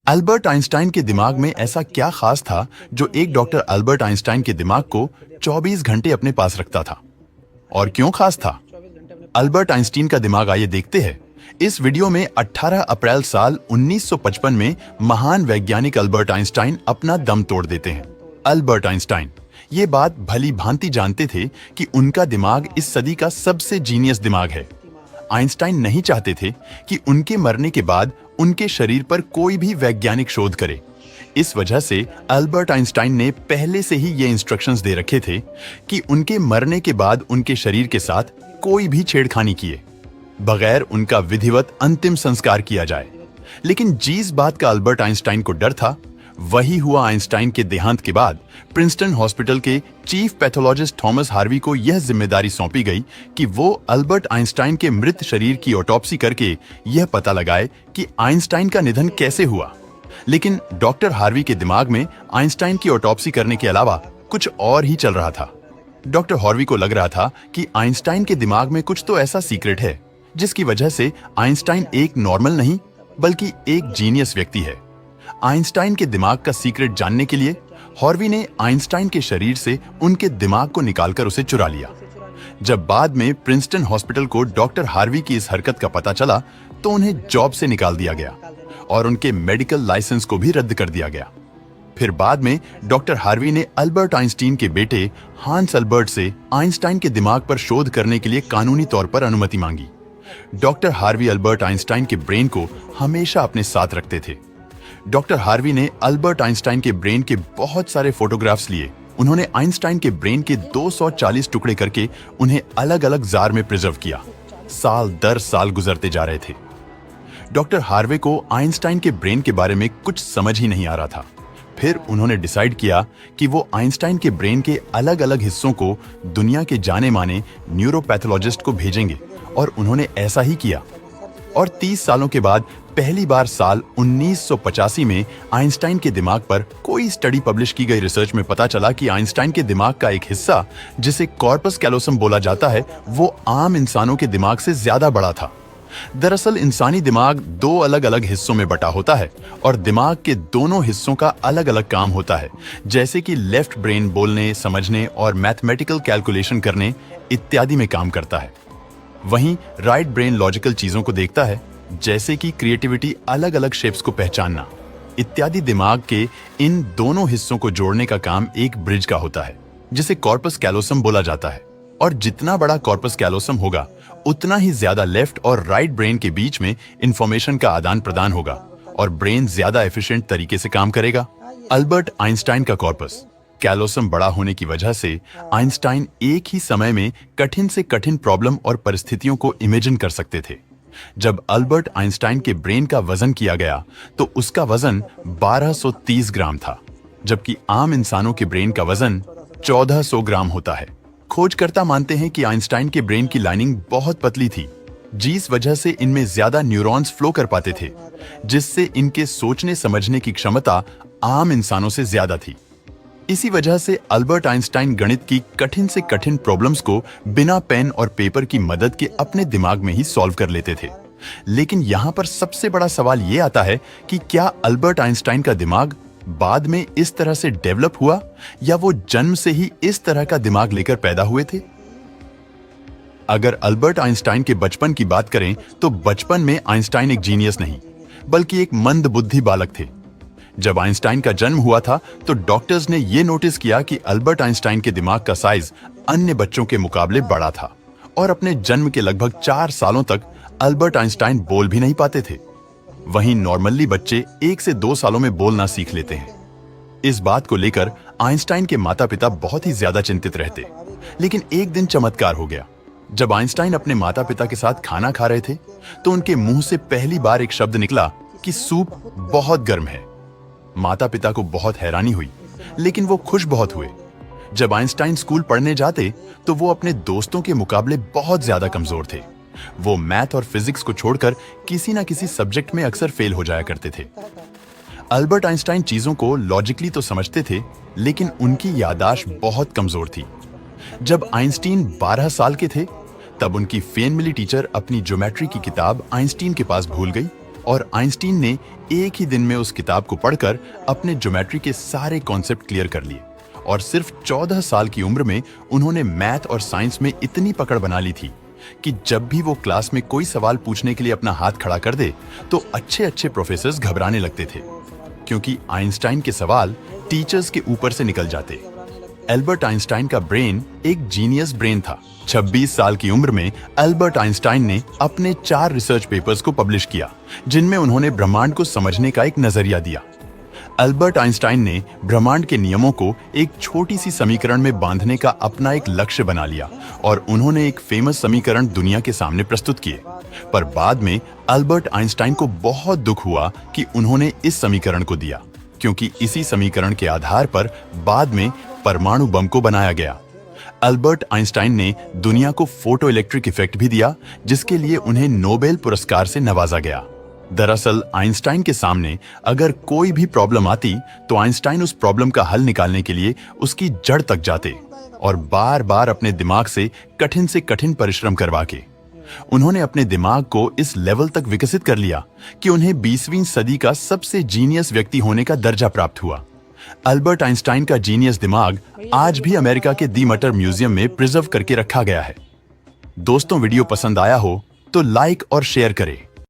Albert Einstein के दिमाग में ऐसा क्या खास था जो एक डॉक्टर अल्बर्ट आइंस्टाइन के दिमाग को 24 घंटे अपने पास रखता था? और क्यों खास था अल्बर्ट आइंस्टाइन का दिमाग? आइए देखते हैं। इस वीडियो में 18 अप्रैल साल 1955 में महान वैज्ञानिक अल्बर्ट आइंस्टाइन अपना दम तोड़ देते हैं। अल्बर्ट आइंस्टाइन ये बात भली भांति जानते थे कि उनका दिमाग इस सदी का सबसे जीनियस दिमाग है। आइंस्टाइन नहीं चाहते थे कि उनके मरने के बाद उनके शरीर पर कोई भी वैज्ञानिक शोध करे। इस वजह से अल्बर्ट आइंस्टाइन ने पहले से ही ये इंस्ट्रक्शंस दे रखे थे कि उनके मरने के बाद उनके शरीर के साथ कोई भी छेड़खानी किए बगैर उनका विधिवत अंतिम संस्कार किया जाए। लेकिन जिस बात का अल्बर्ट आइंस्टाइन को डर था वही हुआ आइंस्टाइन के देहांत के बाद। प्रिंसटन हॉस्पिटल के चीफ पैथोलॉजिस्ट थॉमस हार्वी को यह जिम्मेदारी सौंपी गई कि वो अल्बर्ट आइंस्टाइन के मृत शरीर की ऑटोप्सी करके यह पता लगाए कि आइंस्टाइन का निधन कैसे हुआ। लेकिन डॉक्टर हार्वी के दिमाग में आइंस्टाइन की ऑटोप्सी करने के अलावा कुछ और ही चल रहा था। डॉक्टर हार्वी को लग रहा था कि आइंस्टाइन के दिमाग में कुछ तो ऐसा सीक्रेट है जिसकी वजह से आइंस्टाइन एक नॉर्मल नहीं बल्कि एक जीनियस व्यक्ति है। आइंस्टाइन के दिमाग का सीक्रेट जानने के लिए हार्वी ने आइंस्टाइन के शरीर से उनके दिमाग को निकालकर उसे चुरा लिया। जब बाद में प्रिंसटन हॉस्पिटल को डॉक्टर हार्वी की इस हरकत का पता चला तो उन्हें जॉब से निकाल दिया गया और उनके मेडिकल लाइसेंस को भी रद्द कर दिया गया। फिर बाद में डॉक्टर हार्वी ने अल्बर्ट आइंस्टीन के बेटे हांस अल्बर्ट से आइंस्टाइन के दिमाग पर शोध करने के लिए कानूनी तौर पर अनुमति मांगी। डॉक्टर हार्वी अल्बर्ट आइंस्टाइन के ब्रेन को हमेशा अपने साथ रखते थे। डॉक्टर हार्वी ने अल्बर्ट आइंस्टाइन के ब्रेन के बहुत सारे फोटोग्राफ्स लिए। उन्होंने आइंस्टाइन के ब्रेन के 240 टुकड़े करके उन्हें अलग अलग जार में प्रिजर्व किया। साल दर साल गुजरते जा रहे थे। डॉक्टर हार्वे को आइंस्टाइन के ब्रेन के बारे में कुछ समझ ही नहीं आ रहा था। फिर उन्होंने डिसाइड किया कि वो आइंस्टाइन के ब्रेन के अलग अलग हिस्सों को दुनिया के जाने माने न्यूरोपैथोलॉजिस्ट को भेजेंगे और उन्होंने ऐसा ही किया। और 30 सालों के बाद पहली बार साल 1985 में आइंस्टाइन के दिमाग पर कोई स्टडी पब्लिश की गई रिसर्च में पता चला कि आइंस्टाइन के दिमाग का एक हिस्सा जिसे कॉर्पस कैलोसम बोला जाता है वो आम इंसानों के दिमाग से ज्यादा बड़ा था। दरअसल इंसानी दिमाग दो अलग अलग हिस्सों में बटा होता है और दिमाग के दोनों हिस्सों का अलग अलग काम होता है, जैसे कि लेफ्ट ब्रेन बोलने, समझने और मैथमेटिकल कैलकुलेशन करने इत्यादि में काम करता है। वहीं राइट ब्रेन लॉजिकल चीजों को देखता है, जैसे कि क्रिएटिविटी, अलग अलग शेप्स को पहचानना इत्यादि। दिमाग के इन दोनों हिस्सों को जोड़ने का काम एक ब्रिज का होता है जिसे कॉर्पस कैलोसम बोला जाता है। और जितना बड़ा कॉर्पस कैलोसम होगा उतना ही ज्यादा लेफ्ट और राइट ब्रेन के बीच में इंफॉर्मेशन का आदान प्रदान होगा और ब्रेन ज्यादा एफिशिएंट तरीके से काम करेगा। अल्बर्ट आइंस्टाइन का कॉर्पस कैलोसम बड़ा होने की वजह से आइंस्टाइन एक ही समय में कठिन से कठिन प्रॉब्लम और परिस्थितियों को इमेजिन कर सकते थे। जब अल्बर्ट आइंस्टाइन के ब्रेन का वजन किया गया तो उसका वजन 1230 ग्राम था, जबकि आम इंसानों के ब्रेन का वजन 1400 ग्राम होता है। खोजकर्ता मानते हैं कि आइंस्टाइन के ब्रेन की लाइनिंग बहुत पतली थी, जिस वजह से इनमें ज्यादा न्यूरॉन्स फ्लो कर पाते थे, जिससे इनके सोचने समझने की क्षमता आम इंसानों से ज्यादा थी। इसी वजह से अल्बर्ट आइंस्टाइन गणित की कठिन से कठिन प्रॉब्लम्स को बिना पेन और पेपर की मदद के अपने दिमाग में ही सॉल्व कर लेते थे। लेकिन यहाँ पर सबसे बड़ा सवाल ये आता है कि क्या अल्बर्ट आइंस्टाइन का दिमाग बाद में इस तरह से डेवलप हुआ या वो जन्म से ही इस तरह का दिमाग लेकर पैदा हुए थे? अगर अल्बर्ट आइंस्टाइन के बचपन की बात करें तो बचपन में आइंस्टाइन एक जीनियस नहीं बल्कि एक मंद बुद्धि बालक थे। जब आइंस्टाइन का जन्म हुआ था तो डॉक्टर्स ने यह नोटिस किया कि अल्बर्ट आइंस्टाइन के दिमाग का साइज अन्य बच्चों के मुकाबले बड़ा था और अपने जन्म के लगभग 4 सालों तक अल्बर्ट आइंस्टाइन बोल भी नहीं पाते थे। वहीं नॉर्मली बच्चे 1 से 2 सालों में बोलना सीख लेते हैं। इस बात को लेकर आइंस्टाइन के माता पिता बहुत ही ज्यादा चिंतित रहते। लेकिन एक दिन चमत्कार हो गया। जब आइंस्टाइन अपने माता पिता के साथ खाना खा रहे थे तो उनके मुंह से पहली बार एक शब्द निकला कि सूप बहुत गर्म है। माता पिता को बहुत हैरानी हुई, लेकिन वो खुश बहुत हुए। जब आइंस्टाइन स्कूल पढ़ने जाते तो वो अपने दोस्तों के मुकाबले बहुत ज्यादा कमजोर थे। वो मैथ और फिजिक्स को छोड़कर किसी ना किसी सब्जेक्ट में अक्सर फेल हो जाया करते थे। अल्बर्ट आइंस्टाइन चीजों को लॉजिकली तो समझते थे, लेकिन उनकी याददाश्त बहुत कमजोर थी। जब आइंस्टीन 12 साल के थे तब उनकी फेन मिली टीचर अपनी ज्योमेट्री की किताब आइंस्टीन के पास भूल गई और आइंस्टीन ने एक ही दिन में उस किताब को पढ़कर अपने ज्योमेट्री के सारे कॉन्सेप्ट क्लियर कर लिए और सिर्फ 14 साल की उम्र में उन्होंने मैथ और साइंस में इतनी पकड़ बना ली थी कि जब भी वो क्लास में कोई सवाल पूछने के लिए अपना हाथ खड़ा कर दे तो अच्छे अच्छे प्रोफेसर्स घबराने लगते थे, क्योंकि आइंस्टाइन के सवाल टीचर्स के ऊपर से निकल जाते। एल्बर्ट आइंस्टाइन का ब्रेन एक जीनियस ब्रेन था। 26 साल की उम्र में एल्बर्ट आइंस्टाइन ने अपने 4 रिसर्च पेपर्स को पब्लिश किया, जिनमें उन्होंने ब्रह्मांड को समझने का एक नजरिया दिया। एल्बर्ट आइंस्टाइन ने ब्रह्मांड के नियमों को एक छोटी सी समीकरण में बांधने का अपना एक लक्ष्य बना लिया और उन्होंने एक फेमस समीकरण दुनिया के सामने प्रस्तुत किए। पर बाद में एल्बर्ट आइंस्टाइन को बहुत दुख हुआ कि उन्होंने इस समीकरण को दिया, क्योंकि इसी समीकरण के आधार पर बाद में परमाणु बम को बनाया गया। एल्बर्ट आइंस्टाइन ने दुनिया को फोटो इलेक्ट्रिक इफेक्ट भी दिया, जिसके लिए उन्हें नोबेल पुरस्कार से नवाजा गया। दरअसल आइंस्टाइन के सामने अगर कोई भी प्रॉब्लम आती तो आइंस्टाइन उस प्रॉब्लम का हल निकालने के लिए उसकी जड़ तक जाते और बार बार अपने दिमाग से कठिन परिश्रम करवा के उन्होंने अपने दिमाग को इस लेवल तक विकसित कर लिया कि उन्हें 20वीं सदी का सबसे जीनियस व्यक्ति होने का दर्जा प्राप्त हुआ। एल्बर्ट आइंस्टाइन का जीनियस दिमाग आज भी अमेरिका के दी मटर म्यूजियम में प्रिजर्व करके रखा गया है। दोस्तों, वीडियो पसंद आया हो तो लाइक और शेयर करें।